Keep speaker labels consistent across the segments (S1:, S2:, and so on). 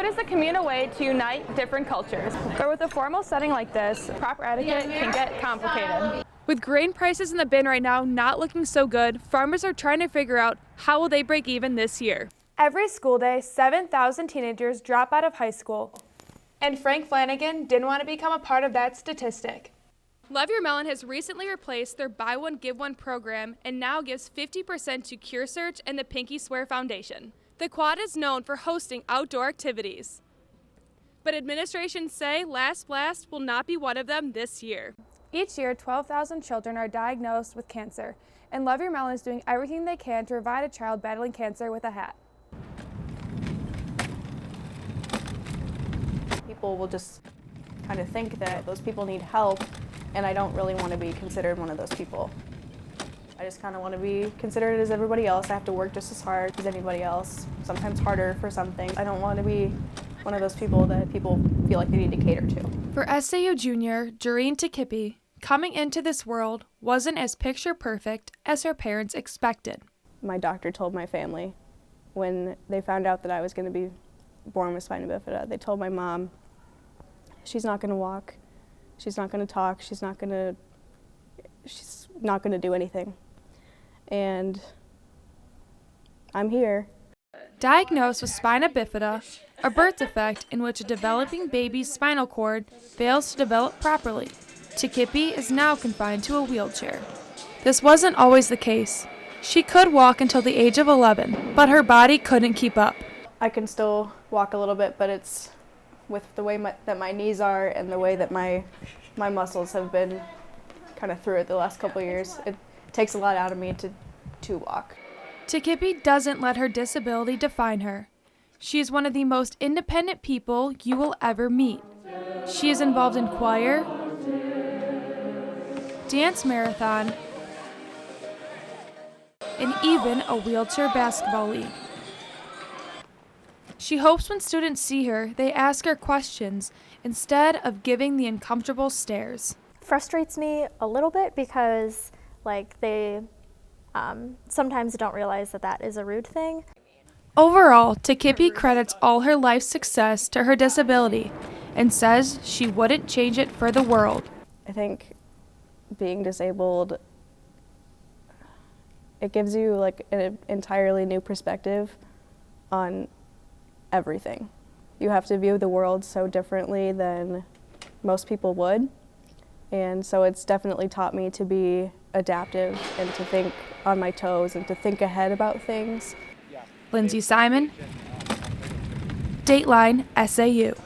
S1: Sport is a communal way to unite different cultures, but with a formal setting like this, proper etiquette can get complicated.
S2: With grain prices in the bin right now not looking so good, farmers are trying to figure out how will they break even this year.
S3: Every school day, 7,000 teenagers drop out of high school. And Frank Flanagan didn't want to become a part of that statistic.
S2: Love Your Melon has recently replaced their Buy One, Give One program and now gives 50% to Cure Search and the Pinky Swear Foundation. The quad is known for hosting outdoor activities. But administrations say Last Blast will not be one of them this year.
S3: Each year, 12,000 children are diagnosed with cancer, and Love Your Melon is doing everything they can to provide a child battling cancer with a hat.
S4: People will just kind of think that those people need help, and I don't really want to be considered one of those people. I just kind of want to be considered as everybody else. I have to work just as hard as anybody else, sometimes harder for something. I don't want to be one of those people that people feel like they need to cater to.
S2: For SAU junior Jareen Tekipi, coming into this world wasn't as picture perfect as her parents expected.
S4: My doctor told my family when they found out that I was going to be born with spina bifida, they told my mom, she's not going to walk, she's not going to talk, she's not going to do anything. And I'm here.
S2: Diagnosed with spina bifida, a birth defect in which a developing baby's spinal cord fails to develop properly, Tekipi is now confined to a wheelchair. This wasn't always the case. She could walk until the age of 11, but her body couldn't keep up.
S4: I can still walk a little bit, but it's with the way that my knees are and the way that my muscles have been kind of through it the last couple of years. It takes a lot out of me to walk.
S2: Tekipi doesn't let her disability define her. She is one of the most independent people you will ever meet. She is involved in choir, dance marathon, and even a wheelchair basketball league. She hopes when students see her, they ask her questions instead of giving the uncomfortable stares.
S5: Frustrates me a little bit because they sometimes don't realize that is a rude thing.
S2: Overall, Tekipi credits all her life's success to her disability and says she wouldn't change it for the world.
S4: I think being disabled, it gives you an entirely new perspective on everything. You have to view the world so differently than most people would. And so it's definitely taught me to be adaptive and to think on my toes and to think ahead about things.
S2: Lindsey Simon, Dateline SAU.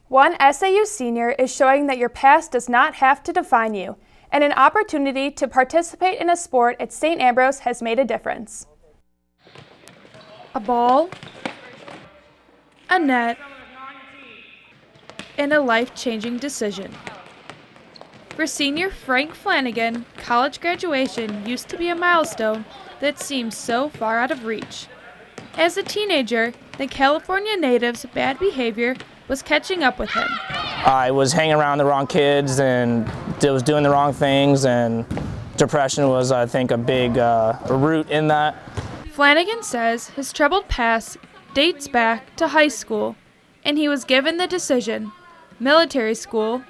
S3: One SAU senior is showing that your past does not have to define you, and an opportunity to participate in a sport at St. Ambrose has made a difference.
S2: A ball, a net, and a life-changing decision. For senior Frank Flanagan, college graduation used to be a milestone that seemed so far out of reach. As a teenager, the California native's bad behavior was catching up with him.
S6: I was hanging around the wrong kids and was doing the wrong things, and depression was, I think, a big root in that.
S2: Flanagan says his troubled past dates back to high school, and he was given the decision: military school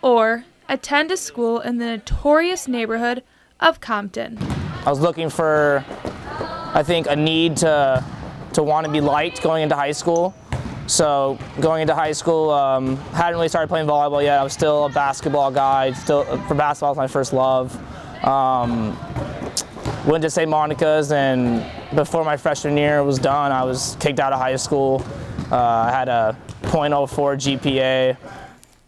S2: or attend a school in the notorious neighborhood of Compton.
S6: I was looking for, I think, a need to want to be liked going into high school. So going into high school, hadn't really started playing volleyball yet. I was still a basketball guy. For basketball was my first love. Went to St. Monica's, and before my freshman year was done, I was kicked out of high school. I had a .04 GPA.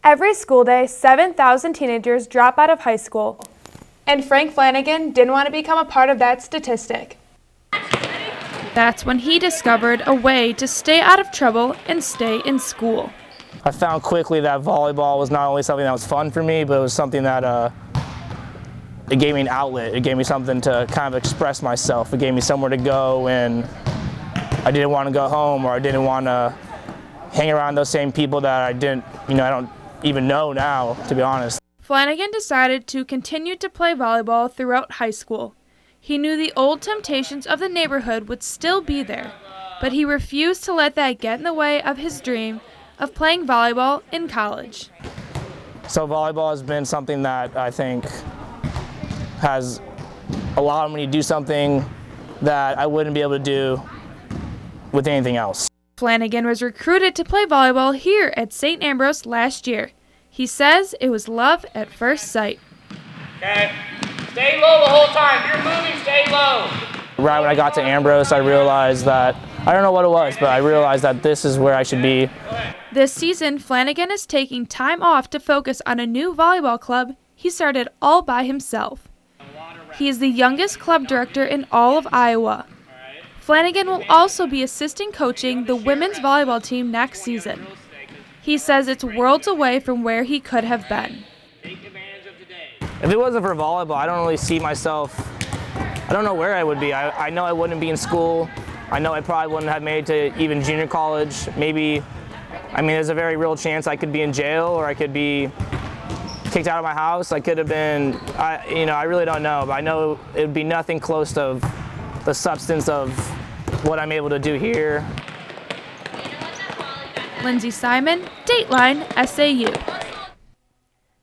S3: Every school day, 7,000 teenagers drop out of high school. And Frank Flanagan didn't want to become a part of that statistic.
S2: That's when he discovered a way to stay out of trouble and stay in school.
S6: I found quickly that volleyball was not only something that was fun for me, but it was something that it gave me an outlet. It gave me something to kind of express myself. It gave me somewhere to go when I didn't want to go home, or I didn't want to hang around those same people that I don't even know now, to be honest.
S2: Flanagan decided to continue to play volleyball throughout high school. He knew the old temptations of the neighborhood would still be there, but he refused to let that get in the way of his dream of playing volleyball in college.
S6: So volleyball has been something that I think has allowed me to do something that I wouldn't be able to do with anything else.
S2: Flanagan was recruited to play volleyball here at St. Ambrose last year. He says it was love at first sight.
S6: Okay, stay low the whole time. If you're moving, stay low. Right when I got to Ambrose, I realized that, I don't know what it was, but I realized that this is where I should be.
S2: This season, Flanagan is taking time off to focus on a new volleyball club he started all by himself. He is the youngest club director in all of Iowa. Flanagan will also be assistant coaching the women's volleyball team next season. He says it's worlds away from where he could have been.
S6: If it wasn't for volleyball, I don't really see myself, I don't know where I would be. I know I wouldn't be in school. I know I probably wouldn't have made it to even junior college. Maybe, there's a very real chance I could be in jail or I could be kicked out of my house. I could have been, I really don't know, but I know it would be nothing close to the substance of what I'm able to do here.
S2: Lindsey Simon, Dateline, SAU.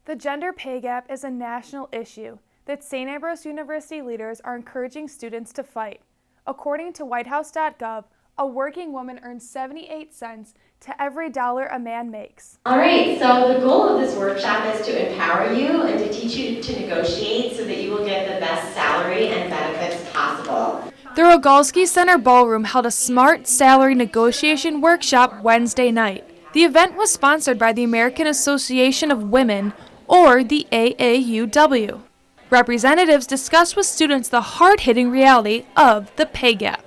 S3: The gender pay gap is a national issue that St. Ambrose University leaders are encouraging students to fight. According to whitehouse.gov, a working woman earns 78 cents to every dollar a man makes.
S7: All right, so the goal of this workshop is to empower you and to teach you to negotiate so that you will get the best salary and benefits possible.
S2: The Rogalski Center Ballroom held a smart salary negotiation workshop Wednesday night. The event was sponsored by the American Association of Women, or the AAUW. Representatives discussed with students the hard-hitting reality of the pay gap.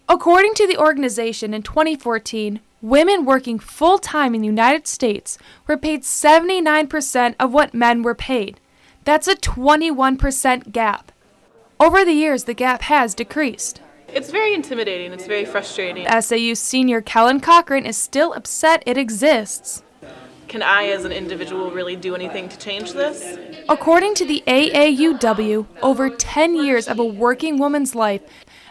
S2: According to the organization, in 2014, women working full-time in the United States were paid 79% of what men were paid. That's a 21% gap. Over the years, the gap has decreased.
S8: It's very intimidating. It's very frustrating.
S2: SAU senior Kellen Cochran is still upset it exists.
S8: Can I, as an individual, really do anything to change this?
S2: According to the AAUW, over 10 years of a working woman's life,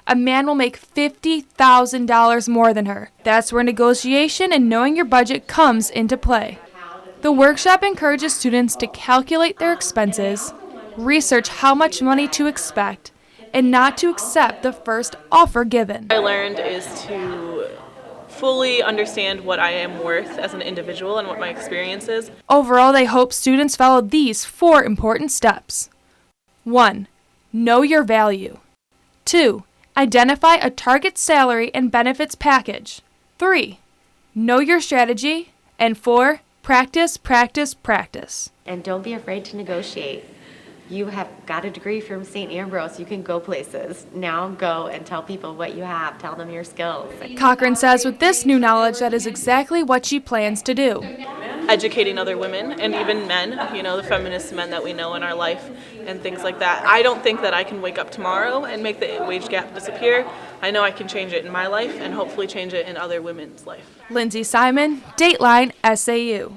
S2: a man will make $50,000 more than her. That's where negotiation and knowing your budget comes into play. The workshop encourages students to calculate their expenses, research how much money to expect, and not to accept the first offer given.
S8: What I learned is to fully understand what I am worth as an individual and what my experience is.
S2: Overall, they hope students follow these 4 important steps. 1. Know your value. 2. Identify a target salary and benefits package. 3. Know your strategy. And 4. Practice, practice, practice.
S7: And don't be afraid to negotiate. You have got a degree from St. Ambrose. You can go places. Now go and tell people what you have. Tell them your skills.
S2: Cochran says with this new knowledge, that is exactly what she plans to do.
S8: Educating other women and even men, the feminist men that we know in our life and things like that. I don't think that I can wake up tomorrow and make the wage gap disappear. I know I can change it in my life and hopefully change it in other women's life.
S2: Lindsey Simon, Dateline, SAU.